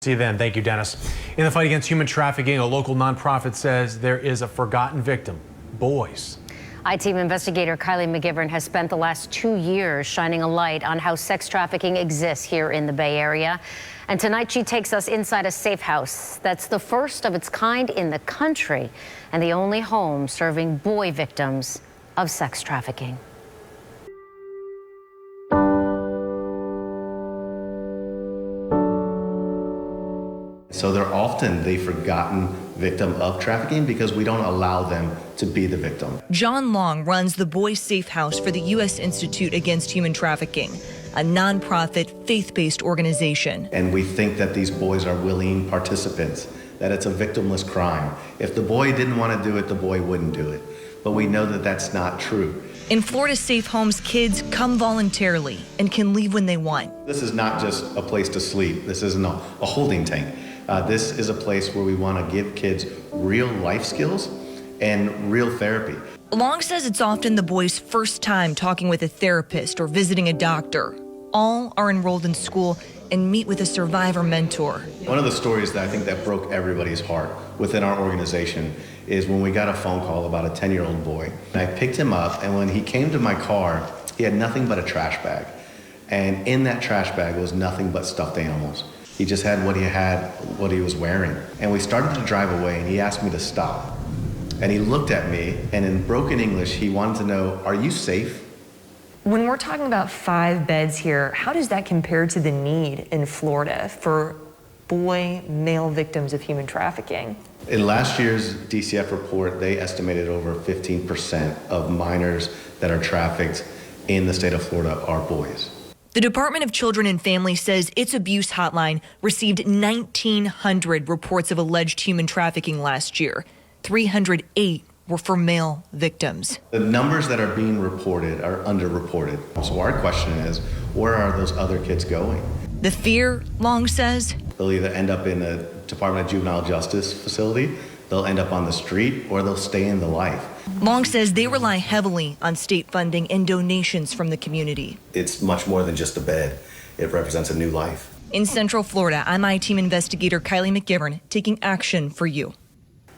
See you then. Thank you, Dennis. In the fight against human trafficking, a local nonprofit says there is a forgotten victim: boys. I-Team investigator Kylie McGivern has spent the last 2 years shining a light on how sex trafficking exists here in the Bay Area. And tonight she takes us inside a safe house that's the first of its kind in the country and the only home serving boy victims of sex trafficking. So they're often the forgotten victim of trafficking because we don't allow them to be the victim. John Long runs the Boys Safe House for the U.S. Institute Against Human Trafficking, a nonprofit, faith-based organization. And we think that these boys are willing participants, that it's a victimless crime. If the boy didn't want to do it, the boy wouldn't do it. But we know that that's not true. In Florida's safe homes, kids come voluntarily and can leave when they want. This is not just a place to sleep. This isn't a holding tank. This is a place where we want to give kids real life skills and real therapy. Long says it's often the boys' first time talking with a therapist or visiting a doctor. All are enrolled in school and meet with a survivor mentor. One of the stories that I think that broke everybody's heart within our organization is when we got a phone call about a 10-year-old boy. And I picked him up, and when he came to my car, he had nothing but a trash bag. And in that trash bag was nothing but stuffed animals. He just had what he was wearing. And we started to drive away, and he asked me to stop. And he looked at me, and in broken English, he wanted to know, "Are you safe?" When we're talking about 5 beds here, how does that compare to the need in Florida for male victims of human trafficking? In last year's DCF report, they estimated over 15% of minors that are trafficked in the state of Florida are boys. The Department of Children and Families says its abuse hotline received 1,900 reports of alleged human trafficking last year. 308 were for male victims. The numbers that are being reported are underreported. So our question is, where are those other kids going? The fear, Long says, they'll either end up in a Department of Juvenile Justice facility, they'll end up on the street, or they'll stay in the life. Long says they rely heavily on state funding and donations from the community. It's much more than just a bed. It represents a new life. In Central Florida, I'm I-Team investigator Kylie McGivern, taking action for you.